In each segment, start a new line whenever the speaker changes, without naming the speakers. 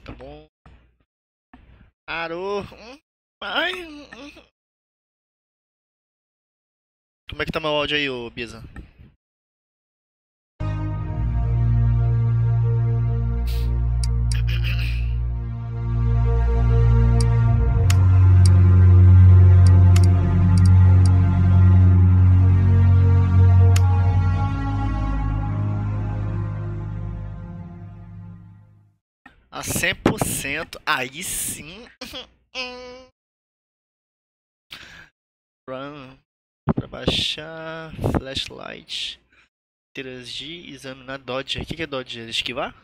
aqui tá bom. Arô. Ai. Como é que tá meu áudio aí, ô Bisa? A 100%, aí sim. Run pra baixar, flashlight, interagir, examinar dodge. O que é dodge? Esquivar?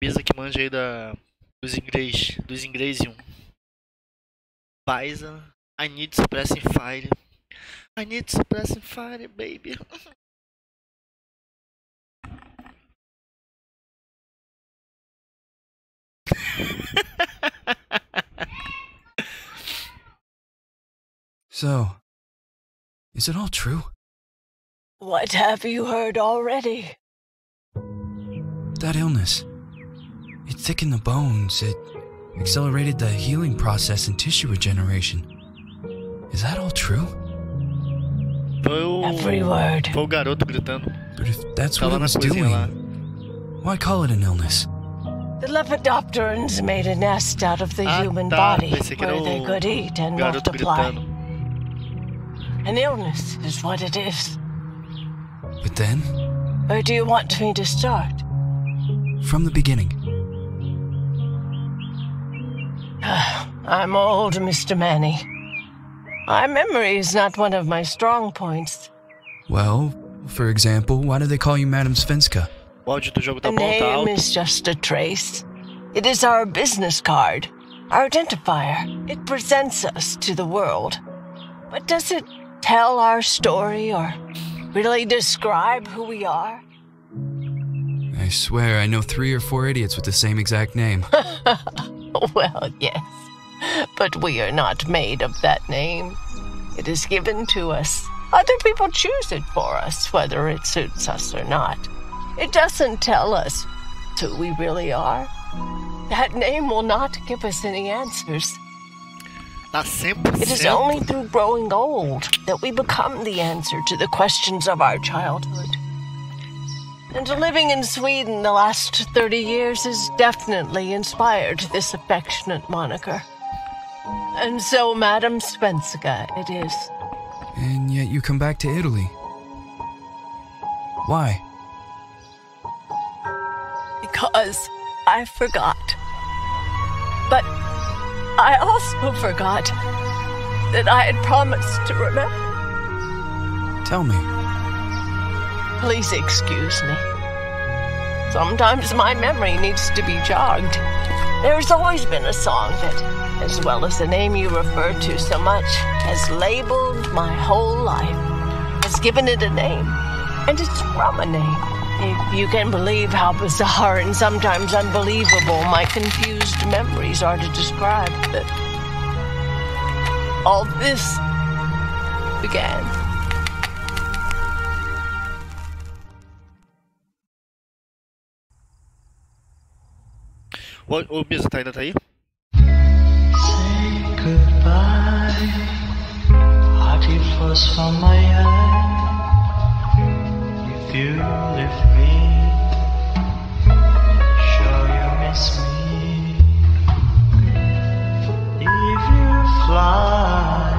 Bisa que manja aí dos inglês 1. Paisa, I need suppressing fire. I need suppressing fire, baby.
So, is it all true?
What have you heard already?
That illness. It thickened the bones. It accelerated the healing process and tissue regeneration. Is that all true?
Every word.
Foi o garoto gritando.
But if that's what it was doing, why call it an illness?
The Lepidopterans made a nest out of the human body where they could eat and multiply. An illness is what it is.
But then?
Where do you want me to start?
From the beginning.
I'm old, Mr. Manny. My memory is not one of my strong points.
Well, for example, why do they call you Madam Svenska?
O áudio do jogo tá
A
bom, tá
name
alto.
is just a trace. It is our business card, our identifier. It presents us to the world. But does it tell our story or really describe who we are?
I swear I know 3 or 4 idiots with the same exact name.
Well, yes. But we are not made of that name. It is given to us. Other people choose it for us, whether it suits us or not. It doesn't tell us who we really are. That name will not give us any answers.
Tá 100%.
It is only through growing old that we become the answer to the questions of our childhood. And living in Sweden the last 30 years has definitely inspired this affectionate moniker. And so, Madam Svenska, it is.
And yet you come back to Italy. Why?
Because I forgot. But I also forgot that I had promised to remember.
Tell me.
Please excuse me. Sometimes my memory needs to be jogged. There's always been a song that, as well as the name you refer to so much, has labeled my whole life, has given it a name, and it's from a name. If you can believe how bizarre and sometimes unbelievable my confused memories are to describe that all this began.
Ô, Bisa, ainda tá aí?
Say goodbye. Hearty frost from my eye. If you leave me, sure you miss me. If you fly,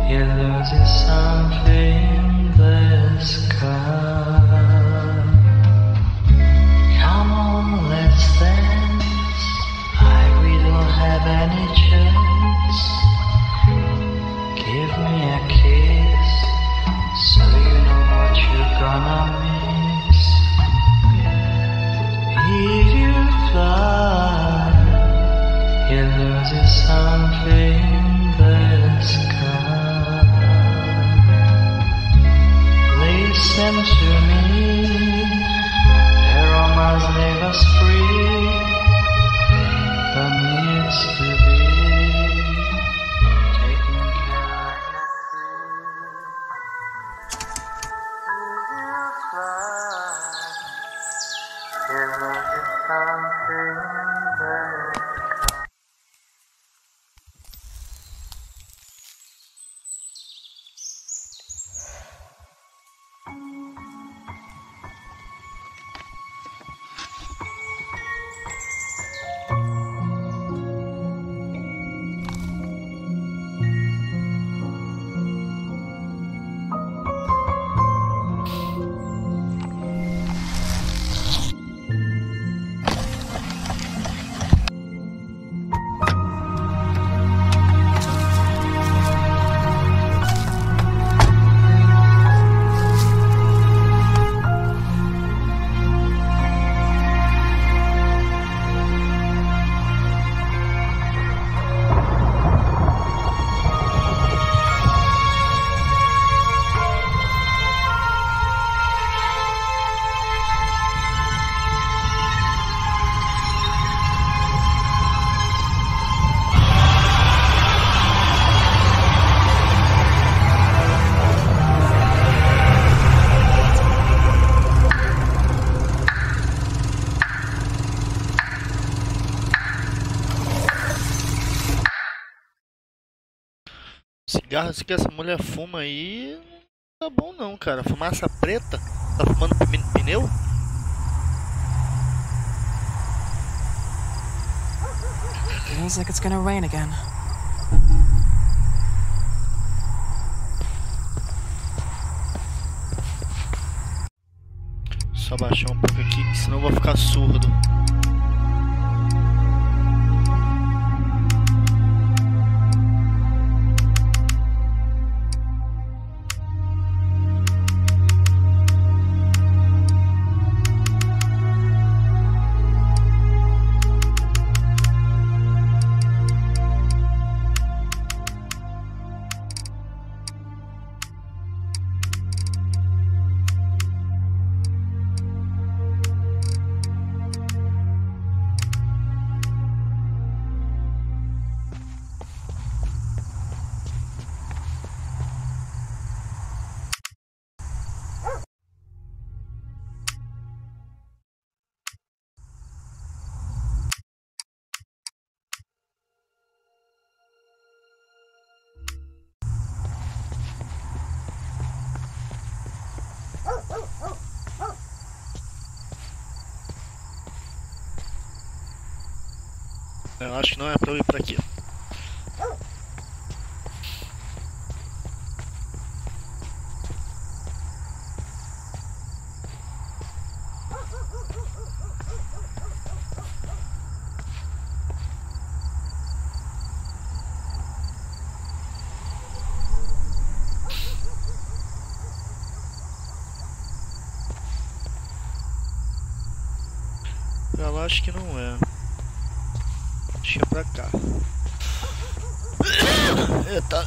you lose something in the sky. Come on, let's dance. We don't have any chance. Give me a kiss, so you know what you're gonna miss.
Cigarro, se que essa mulher fuma aí, não tá bom não, cara. Fumaça preta? Tá fumando pneu?
Feels like it's gonna rain again.
Só baixar um pouco aqui, que senão eu vou ficar surdo. Eu acho que não é pra eu ir pra aqui. Pra lá acho que não é. Acho que é pra cá. Eita.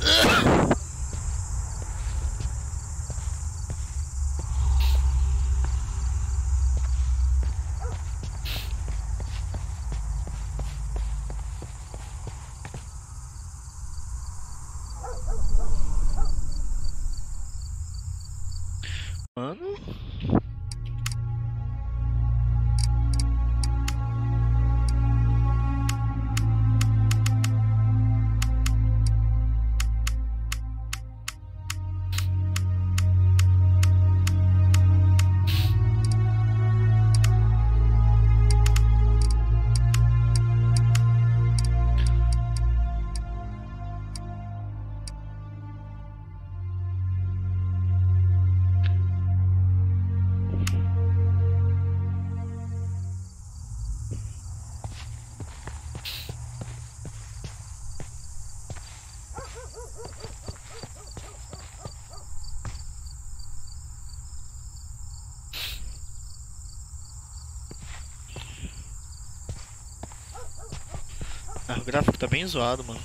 Mano. Ah, o gráfico tá bem zoado, mano.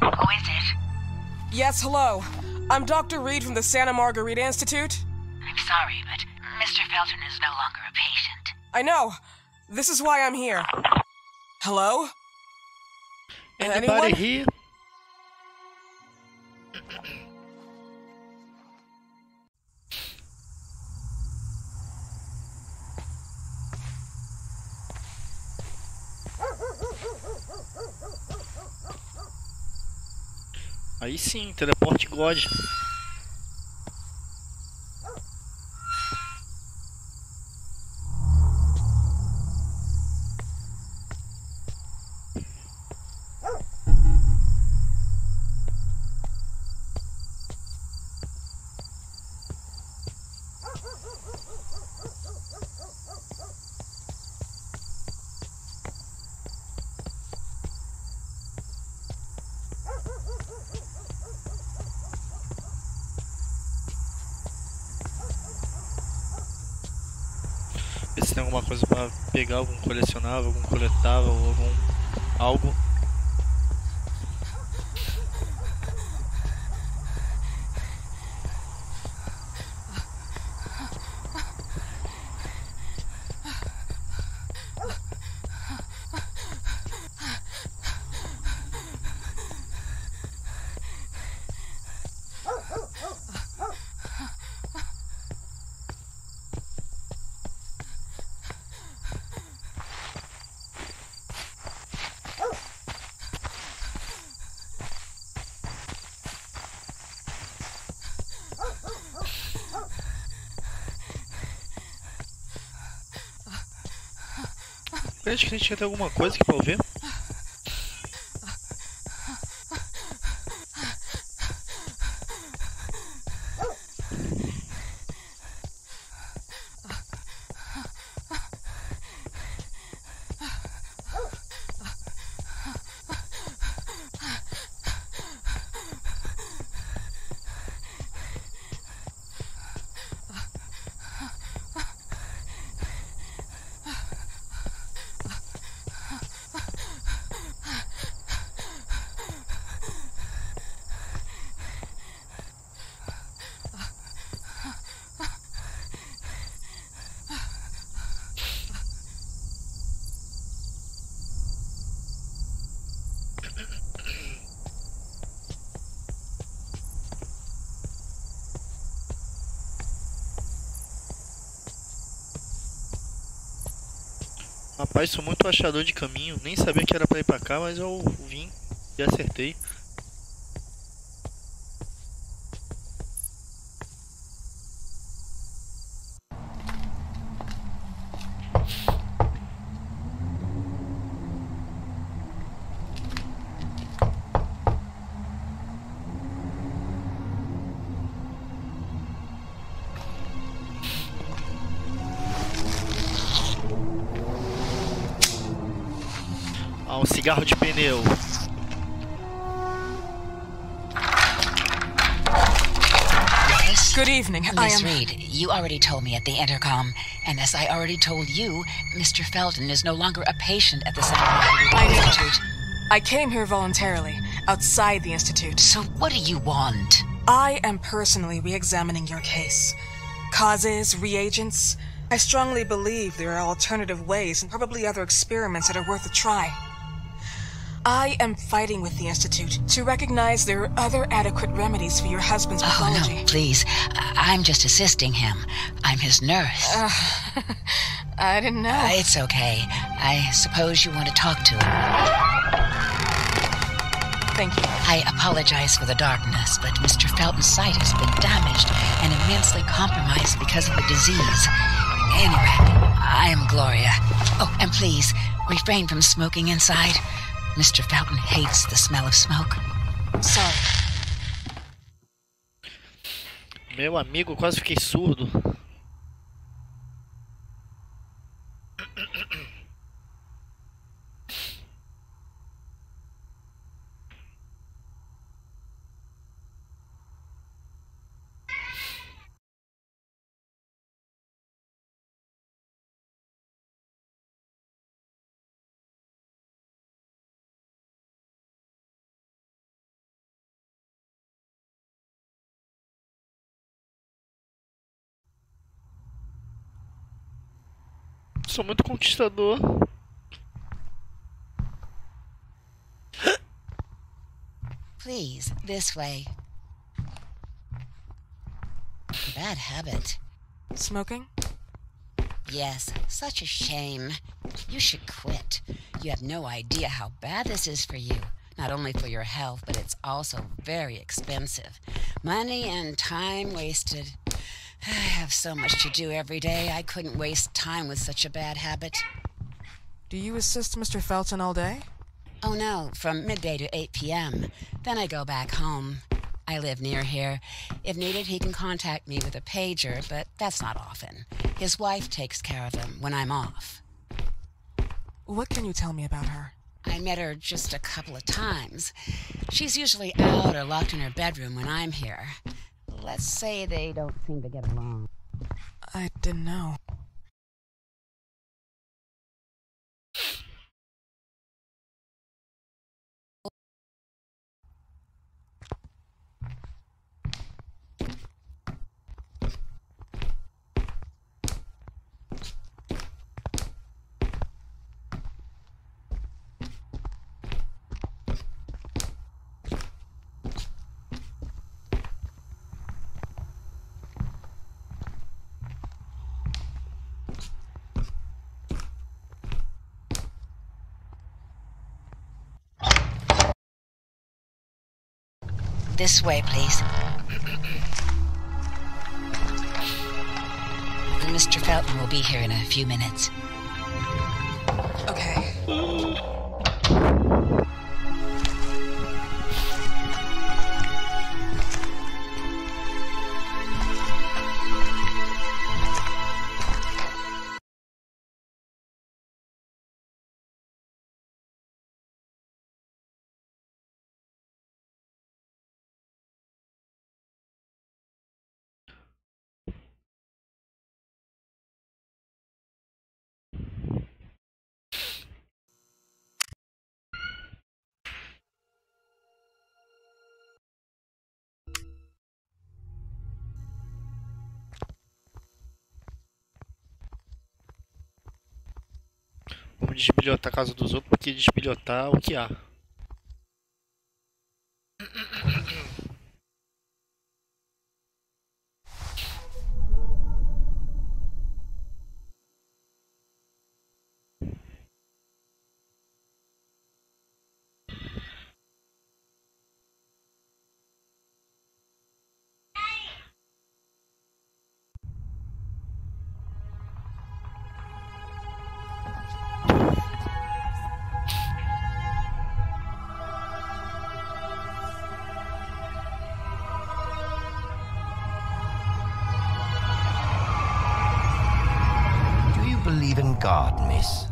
Who is it?
Yes, hello. I'm Dr. Reed from the Santa Margarita Institute.
I'm sorry, but Mr. Felton is no longer a patient.
I know. This is why I'm here. Hello?
Anybody
Anyone?
here? Aí sim, teleporte God. alguma coisa pra pegar, algum colecionável, algum coletável, algum algo. Acho que a gente ia ter alguma coisa aqui pra eu ver. Rapaz, sou muito achador de caminho. Nem sabia que era pra ir pra cá, mas eu vim e acertei. Ah, um cigarro de pneu.
Yes?
Good evening. I
Miss
am.
Reed, you already told me at the intercom, and as I already told you, Mr. Felton is no longer a patient at the Santa
I know.
Institute.
I came here voluntarily, outside the Institute.
So what do you want?
I am personally re-examining your case. Causes, reagents. I strongly believe there are alternative ways and probably other experiments that are worth a try. I am fighting with the Institute to recognize there are other adequate remedies for your husband's
Oh,
pathology.
no, please. I'm just assisting him. I'm his nurse.
I didn't know.
It's okay. I suppose you want to talk to him.
Thank you.
I apologize for the darkness, but Mr. Felton's sight has been damaged and immensely compromised because of the disease. Anyway, I am Gloria. Oh, and please, refrain from smoking inside. Mr. Felton hates the smell of smoke.
Sorry.
Meu amigo, quase fiquei surdo. Sou muito conquistador.
Please, this way. Bad habit.
Smoking?
Yes, such a shame. You should quit. You have no idea how bad this is for you. Not only for your health, but it's also very expensive. Money and time wasted. I have so much to do every day. I couldn't waste time with such a bad habit.
Do you assist Mr. Felton all day?
Oh no, from midday to 8 p.m. Then I go back home. I live near here. If needed, he can contact me with a pager, but that's not often. His wife takes care of him when I'm off.
What can you tell me about her?
I met her just a couple of times. She's usually out or locked in her bedroom when I'm here. Let's say they don't seem to get along.
I didn't know.
This way, please. Mr. Felton will be here in a few minutes.
Okay.
Vamos desbilhotar a casa dos outros porque desbilhotar o que há.
Believe in God, miss?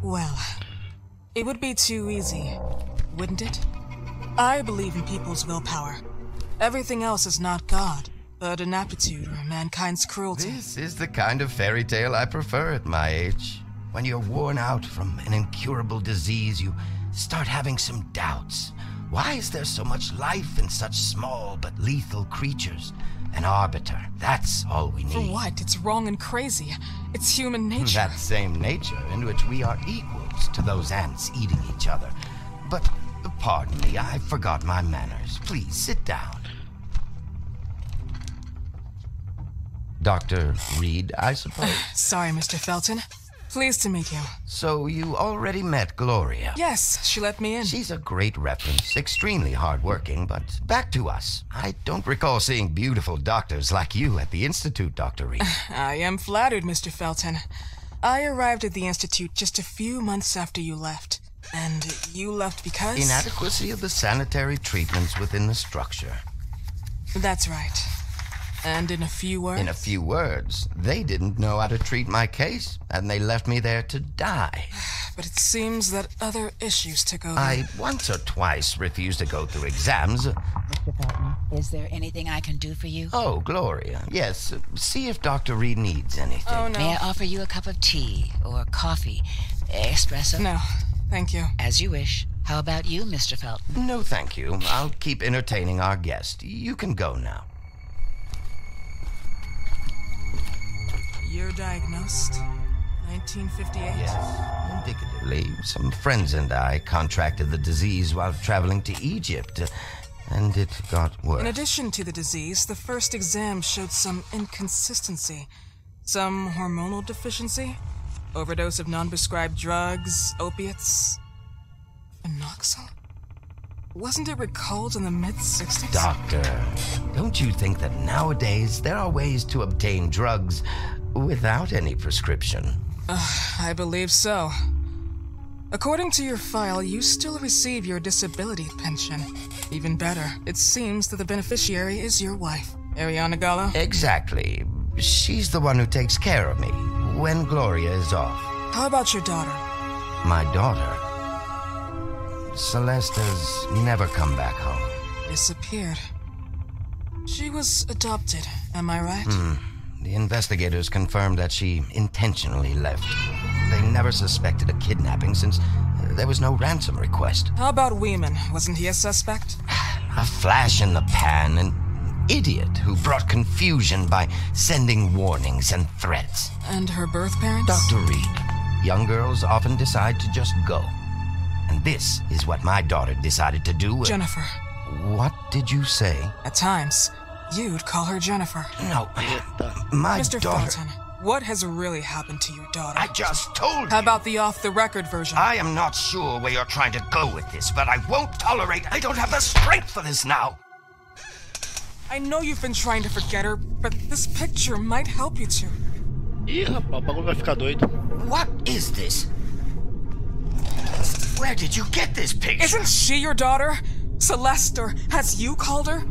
Well, it would be too easy, wouldn't it? I believe in people's willpower. Everything else is not God, but an aptitude or mankind's cruelty.
This is the kind of fairy tale I prefer at my age. When you're worn out from an incurable disease, you start having some doubts. Why is there so much life in such small but lethal creatures? An arbiter, that's all we need.
For what? It's wrong and crazy. It's human nature.
That same nature in which we are equals to those ants eating each other. But, pardon me, I forgot my manners. Please, sit down. Dr. Reed, I suppose?
Sorry, Mr. Felton. Pleased to meet you.
So you already met Gloria?
Yes, she let me in.
She's a great reference, extremely hardworking, but back to us. I don't recall seeing beautiful doctors like you at the Institute, Dr. Reed.
I am flattered, Mr. Felton. I arrived at the Institute just a few months after you left. And you left because?
Inadequacy of the sanitary treatments within the structure.
That's right. And in a few words?
In a few words, they didn't know how to treat my case, and they left me there to die.
But it seems that other issues took over.
I once or twice refused to go through exams.
Mr. Felton, is there anything I can do for you?
Oh, Gloria, yes. See if Dr. Reed needs anything.
Oh, no.
May I offer you a cup of tea or coffee? Espresso?
No, thank you.
As you wish. How about you, Mr. Felton?
No, thank you. I'll keep entertaining our guest. You can go now.
You're diagnosed? 1958?
Yes, indicatively. Some friends and I contracted the disease while traveling to Egypt, and it got worse.
In addition to the disease, the first exam showed some inconsistency. Some hormonal deficiency? Overdose of non-prescribed drugs, opiates? Phenoxyl? Wasn't it recalled in the mid-60s?
Doctor, don't you think that nowadays there are ways to obtain drugs without any prescription?
I believe so. According to your file, you still receive your disability pension. Even better, it seems that the beneficiary is your wife, Ariana Gallo.
Exactly. She's the one who takes care of me when Gloria is off.
How about your daughter?
My daughter? Celeste has never come back home.
Disappeared. She was adopted, am I right?
The investigators confirmed that she intentionally left. They never suspected a kidnapping since there was no ransom request.
How about Weeman? Wasn't he a suspect?
A flash in the pan, an idiot who brought confusion by sending warnings and threats.
And her birth parents?
Dr. Reed, young girls often decide to just go. And this is what my daughter decided to do.
Jennifer.
What did you say?
At times, you'd call her Jennifer.
No, my
Mr.
daughter...
Felton, what has really happened to your daughter?
I just told
How
you.
about the off-the-record version?
I am not sure where you're trying to go with this, but I won't tolerate... I don't have the strength for this now.
I know you've been trying to forget her, but this picture might help you to.
Ih, rapaz, o bagulho vai ficar doido.
What is this? Where did you get this picture?
Isn't she your daughter? Celeste, or has you called her?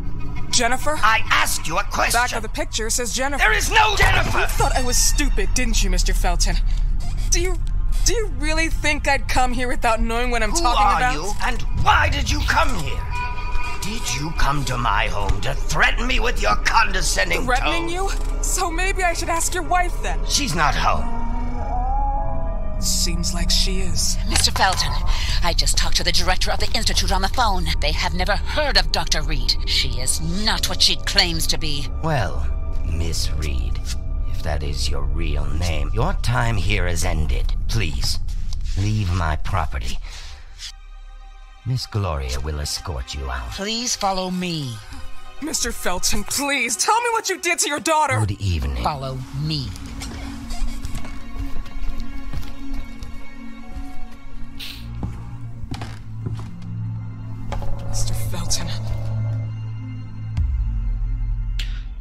Jennifer?
I asked you a question.
Back of the picture says Jennifer.
There is no Jennifer!
You thought I was stupid, didn't you, Mr. Felton? Do you really think I'd come here without knowing what I'm talking about?
Who are you, and why did you come here? Did you come to my home to threaten me with your condescending
Threatening
tone?
you? So maybe I should ask your wife then.
She's not home.
Seems like she is.
Mr. Felton, I just talked to the director of the Institute on the phone. They have never heard of Dr. Reed. She is not what she claims to be.
Well, Miss Reed, if that is your real name, your time here is ended. Please, leave my property. Miss Gloria will escort you out.
Please follow me.
Mr. Felton, please, tell me what you did to your daughter!
Good evening.
Follow me.
Mr. Felton.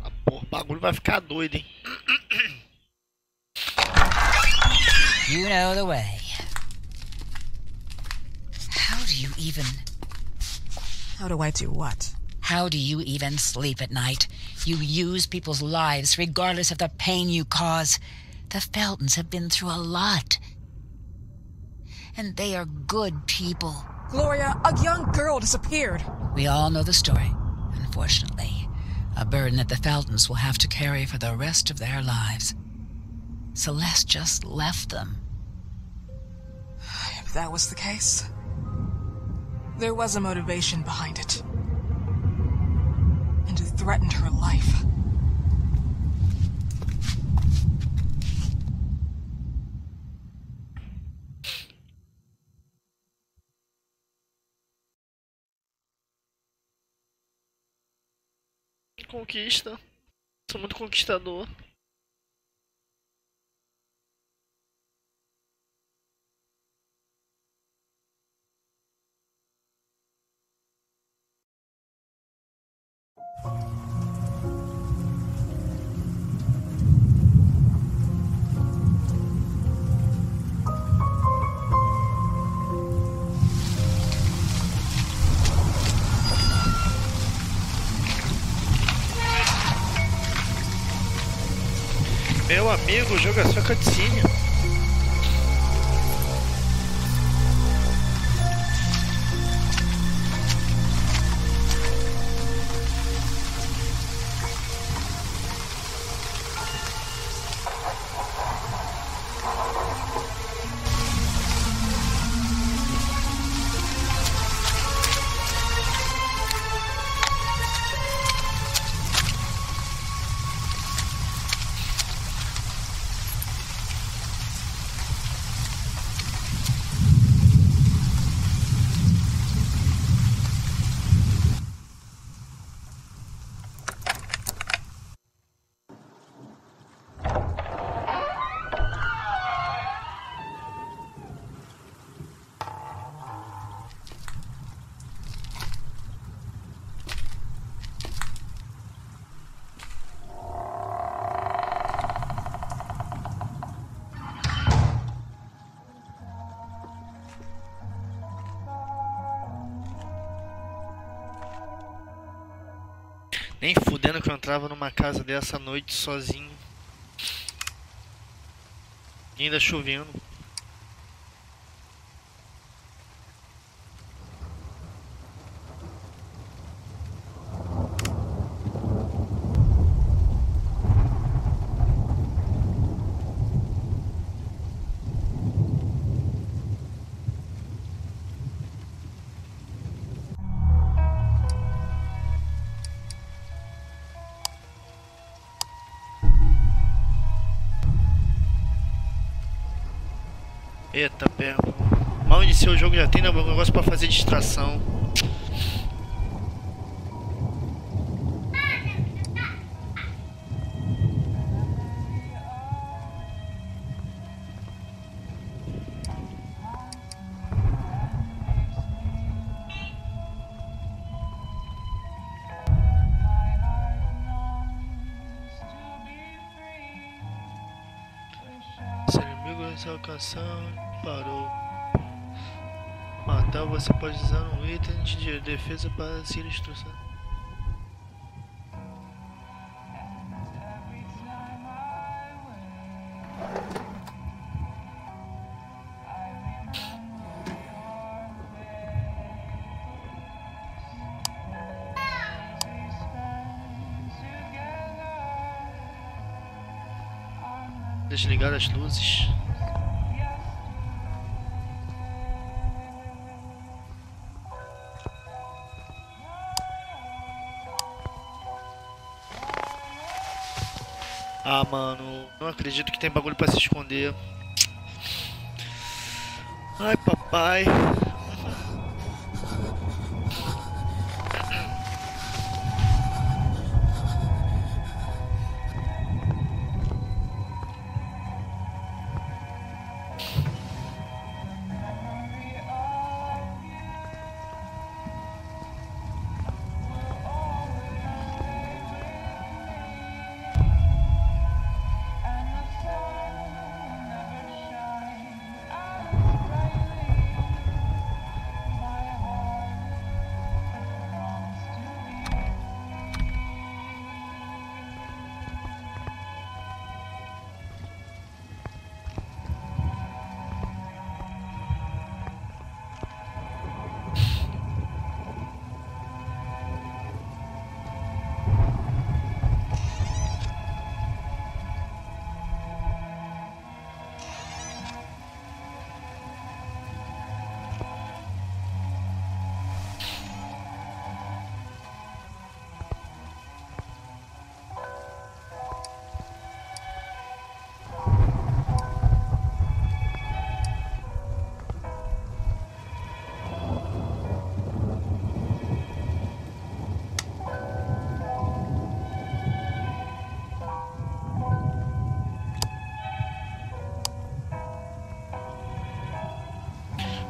Ah, porra, o bagulho vai ficar doido, hein?
You know the way. How do you even...
How do I do what?
How do you even sleep at night? You use people's lives regardless of the pain you cause. The Feltons have been through a lot. And they are good people.
Gloria, a young girl disappeared.
We all know the story, unfortunately. A burden that the Feltons will have to carry for the rest of their lives. Celeste just left them.
If that was the case, there was a motivation behind it. And it threatened her life.
Conquista. Sou muito conquistador. Meu amigo, o jogo é só cutscene. Nem fudendo que eu entrava numa casa dessa noite sozinho. E ainda chovendo. Eita, pé. Mal iniciou o jogo, já tem um negócio pra fazer distração. Depois alcançar, parou. Matar, você pode usar um item de defesa para seguir instrução. Desligar as luzes. Ah, mano, não acredito que tem bagulho pra se esconder. Ai, papai.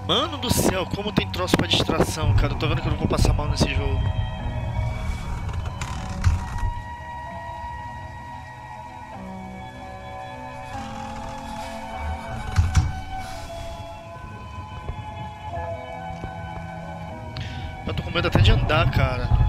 Mano do céu, como tem troço pra distração, cara. Eu tô vendo que eu não vou passar mal nesse jogo. Eu tô com medo até de andar, cara.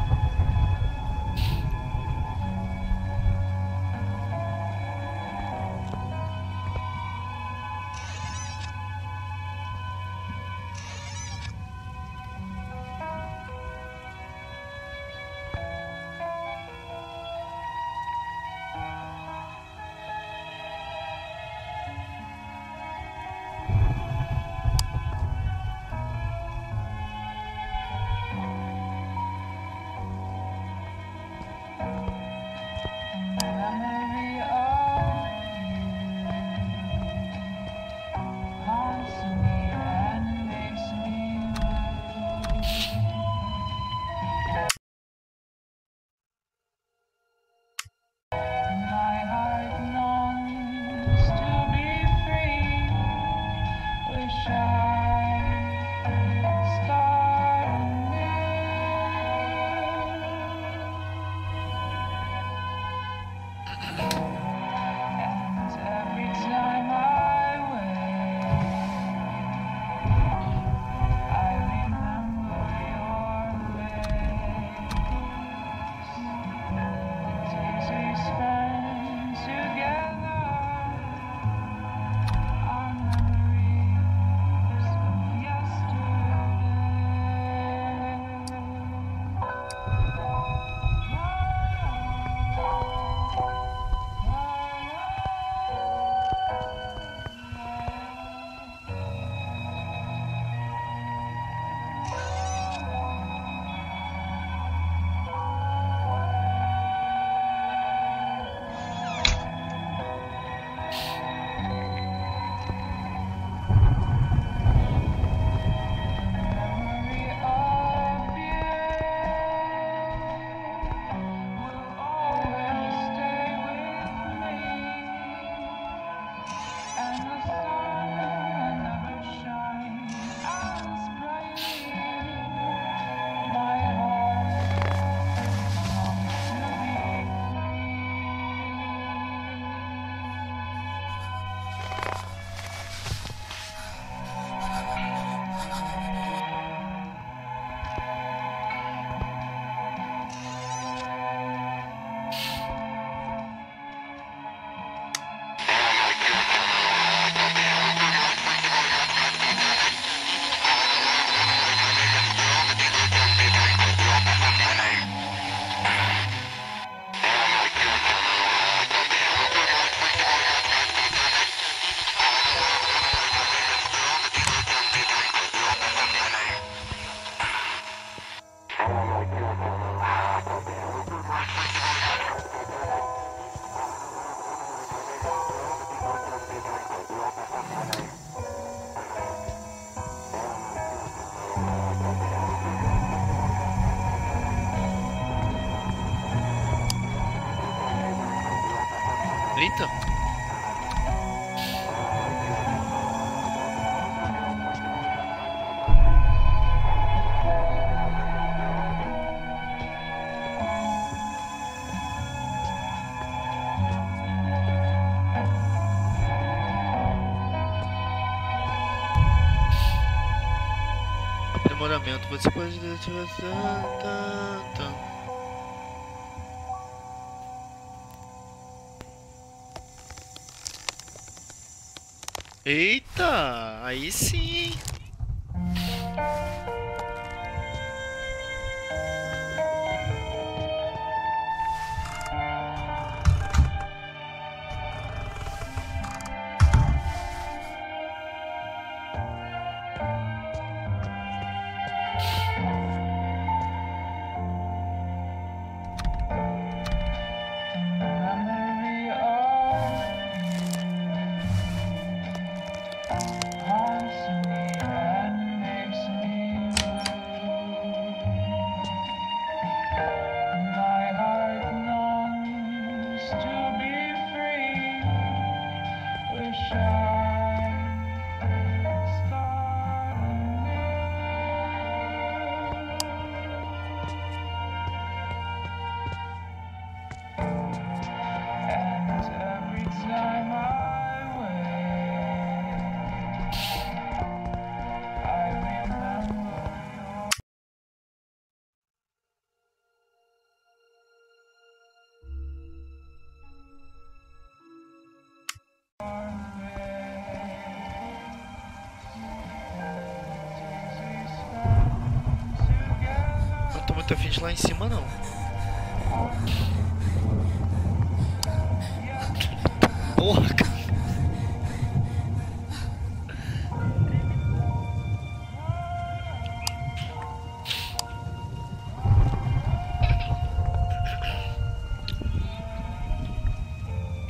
Eita! Aprimoramento, você pode... Eita, aí sim, hein? Não tô muito afim de ir lá em cima, não. Porra, cara.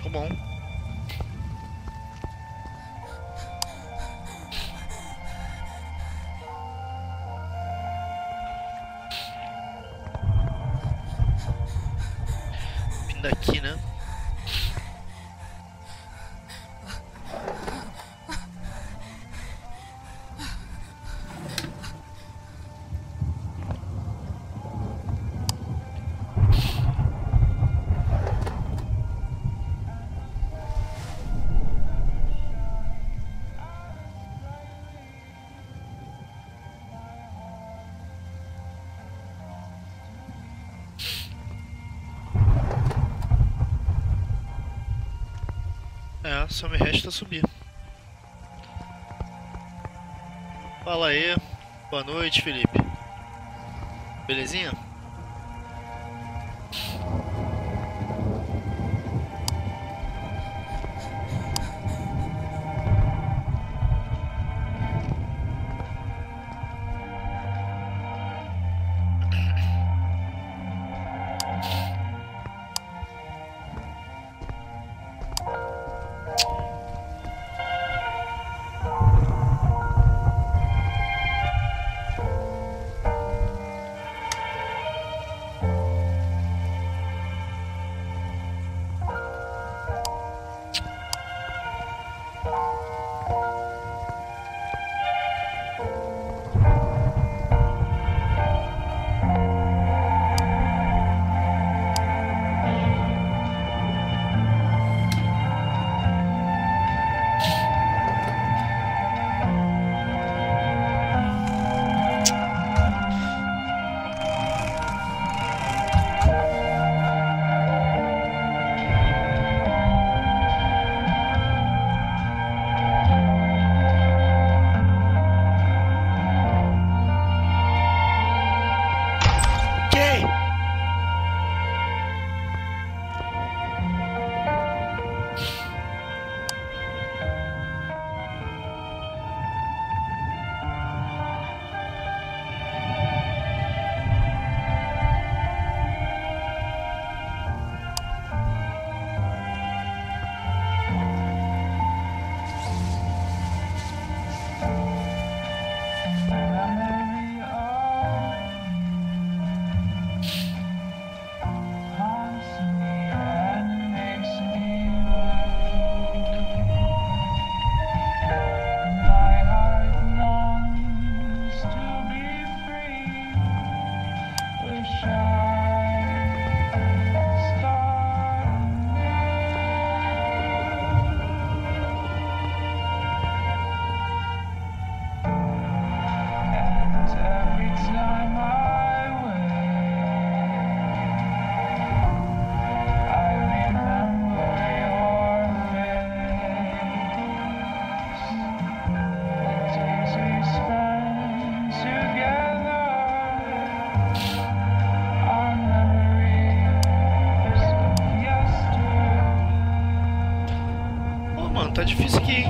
Tá bom. Vim daqui, né? É, só me resta subir. Fala aí. Boa noite, Felipe. Belezinha? tá difícil aqui, hein?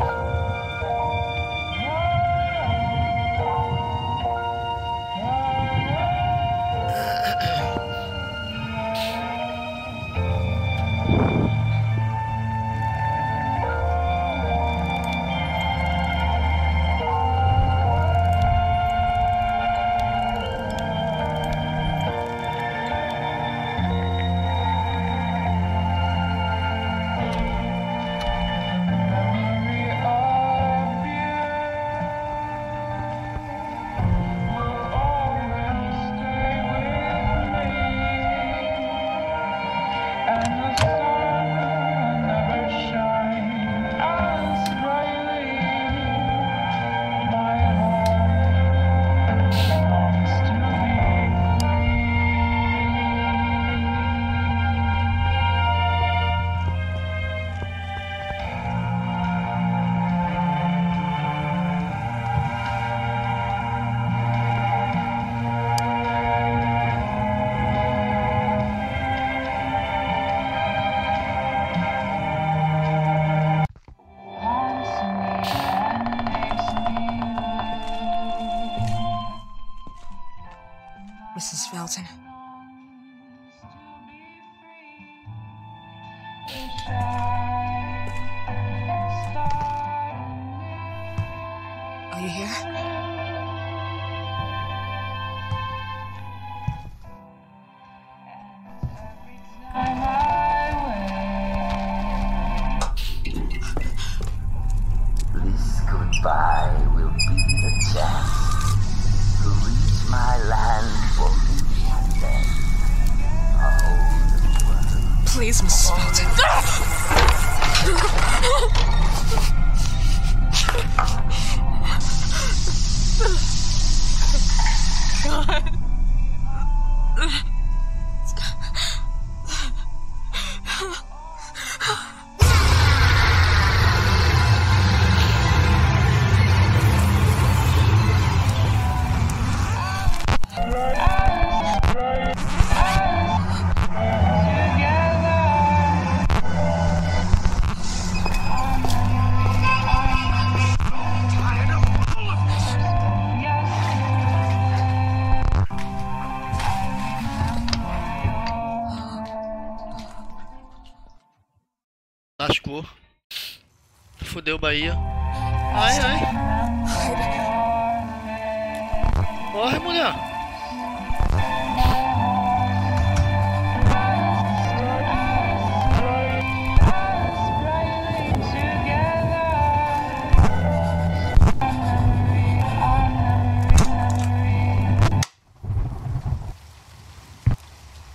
Mrs. Felton. Are you here?
This goodbye will be the chance to reach my land for each and then.
Please, Mrs. Felton.
Lascou. Fudeu Bahia. Ai, ai. Corre, mulher.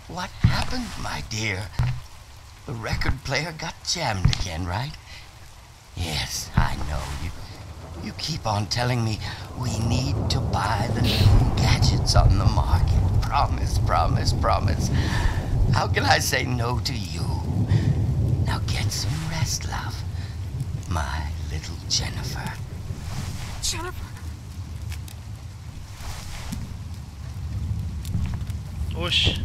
What happened, my dear? The record player got jammed again, right? Yes, I know. You keep on telling me we need to buy the new gadgets on the market. Promise, promise, promise. How can I say no to you? Now get some rest, love. My little Jennifer.
Jennifer.
Oxe.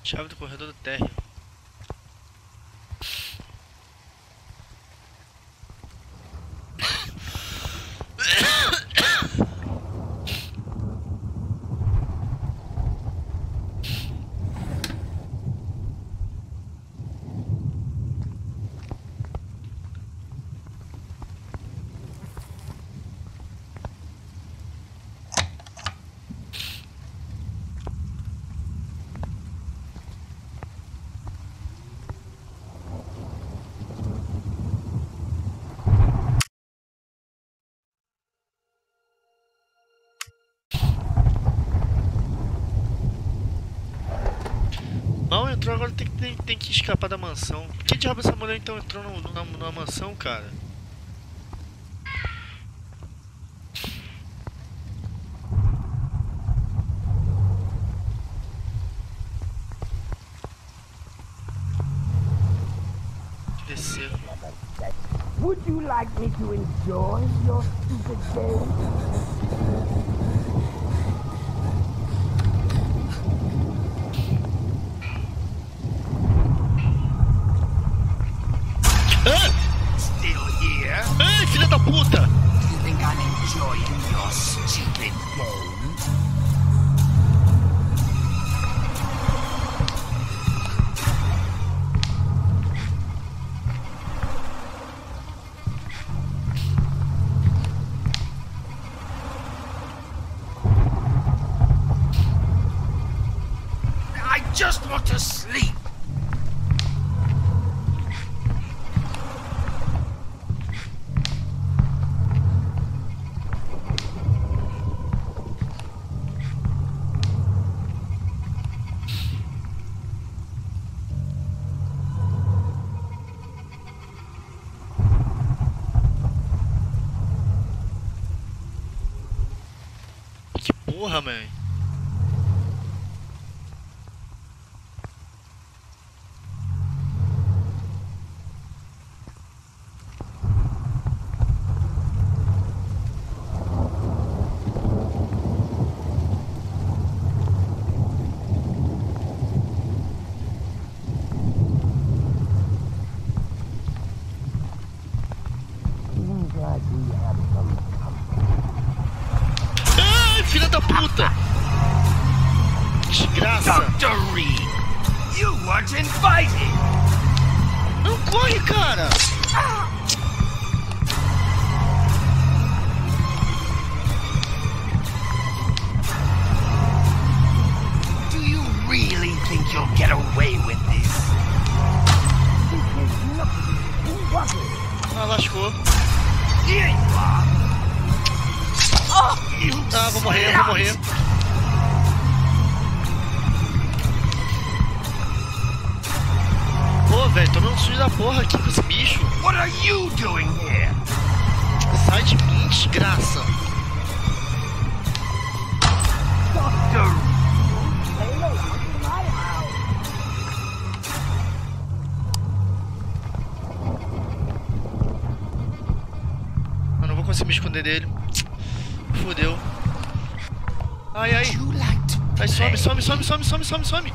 Chave do corredor do térreo. Não entrou, agora tem que escapar da mansão. Por que diabo essa mulher então entrou na mansão, cara? Descer.
Would you like me to enjoy your stupid game?
Still here?
Ei, filha da puta!
You think I'm enjoying your stupid game? I just want to sleep.
Que porra, man.
Seems like we have some
Ai, filha da puta! Desgraça!
Dr. Reed, you weren't invited.
Não corre, cara!
Do you really think you'll get away with this?
Ah, lascou.
Here you are. Oh, you
Ah, vou morrer, vou morrer. Pô, velho, tô no sujo da porra aqui com esse bicho.
What are you doing here?
Sai de mim, desgraça.
Dr.
Eu não vou conseguir me esconder dele. Fudeu. Ai, ai.
You like to
Ai, some,
play?
some, some, some, some, some, some.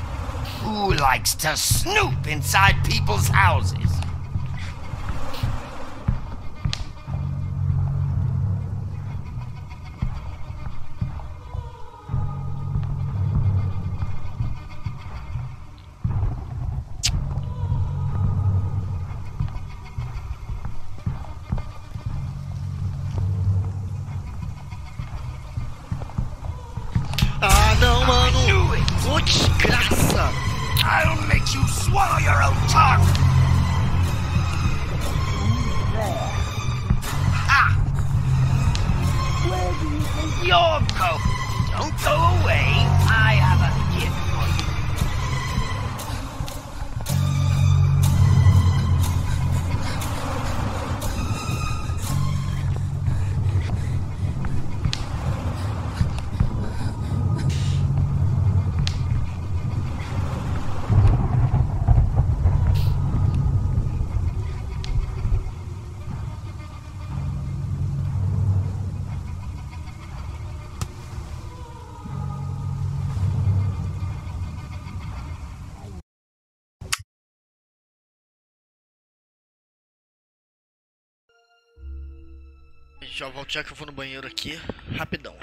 Who likes to snoop inside people's houses?
Ah, não,
I
mano.
knew it.
Ô, desgraça.
I'll make you swallow your own tongue. Ha! Where do you think you're going? Don't go away. I have a gift for you.
Já volto, já que eu vou no banheiro aqui, rapidão.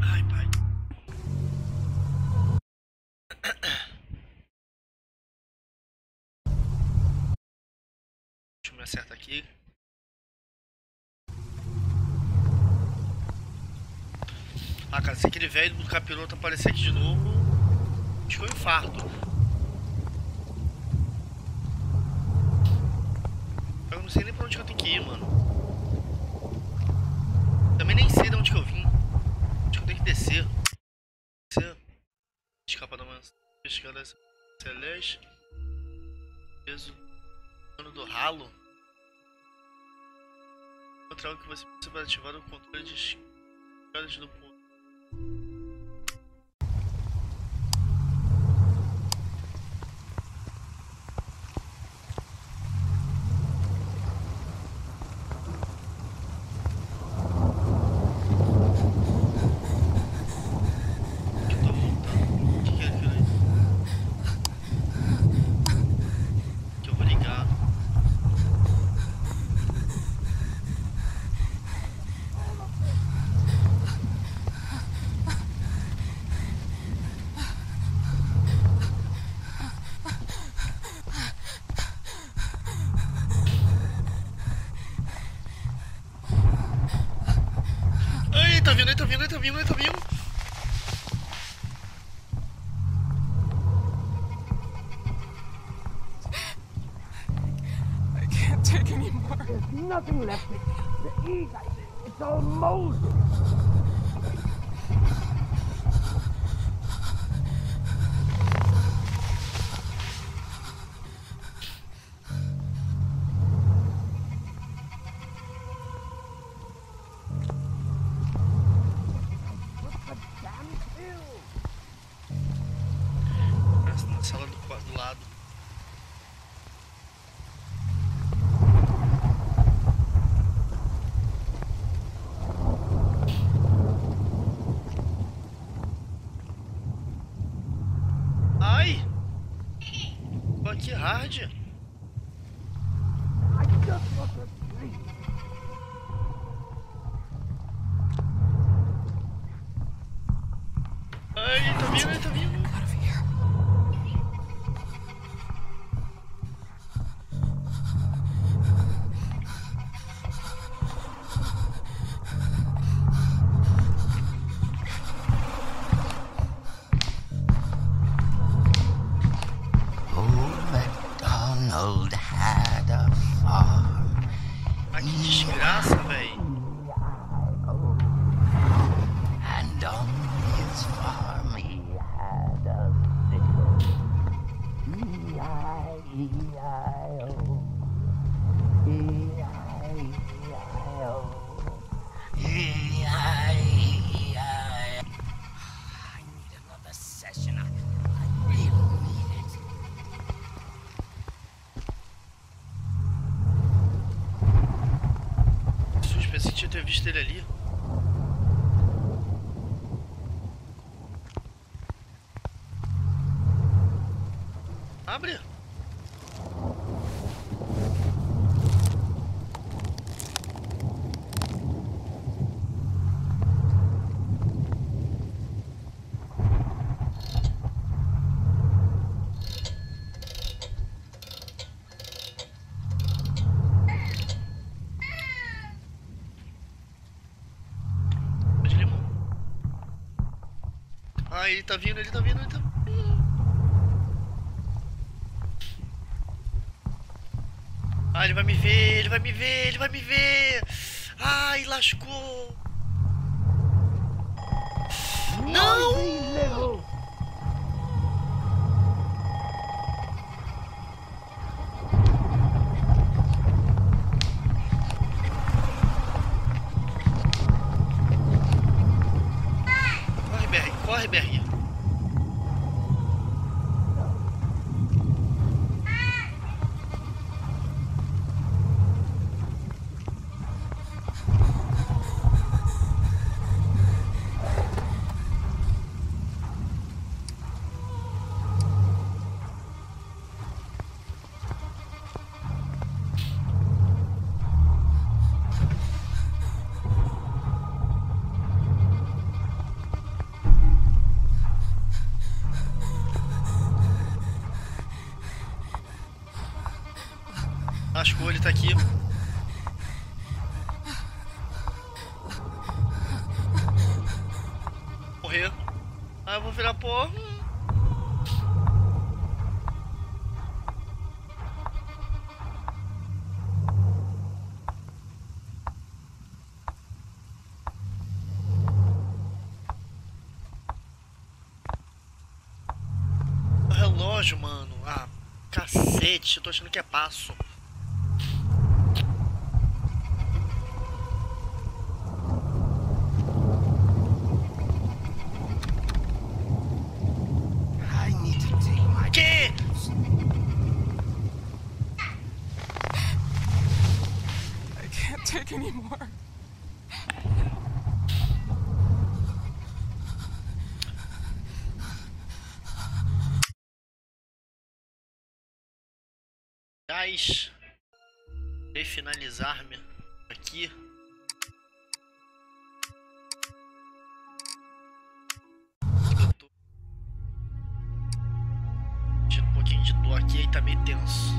Ai, pai. Deixa eu me acertar aqui. Ah, cara, se aquele velho do capiroto aparecer aqui de novo, acho que eu infarto. Eu não sei nem pra onde que eu tenho que ir, mano. Também nem sei de onde que eu vim. Acho que eu tenho que descer. Escapa da mansão. Escada celeste. Peso. Mano do ralo. Outra algo que você precisa para ativar o controle de escadas do ponto. Ele tá vindo.
I can't take anymore.
There's nothing left to eat. It's all molded.
Na sala do lado. Ai! Pô, que hard! Ai, tá vindo, ele tá vindo.
Out of here.
Old MacDonald had a farm.
Ah, que desgraça, véi.
And on his farm he had a fiddle. E-I-E-I-O. E-I-E-I-O. E-I-E-I-O. I need another session. I really need it.
Jesus, pensei que tinha ter visto ele ali. Abre. De limão. Ah, ele tá vindo, ele tá vindo, ele tá vindo. Ah, ele vai me ver, ele vai me ver, ele vai me ver. Ai, lascou. Não! Corre, Berry, corre, Berry. Lascou, ele tá aqui. Morrer. Ah, eu vou virar pó. O relógio, mano. Ah, cacete. Eu tô achando que é passo.
I need to take my...
Que?
I can't take anymore.
Gás. Vou finalizar-me aqui. Eu tô sentindo um pouquinho de dor aqui e tá meio tenso.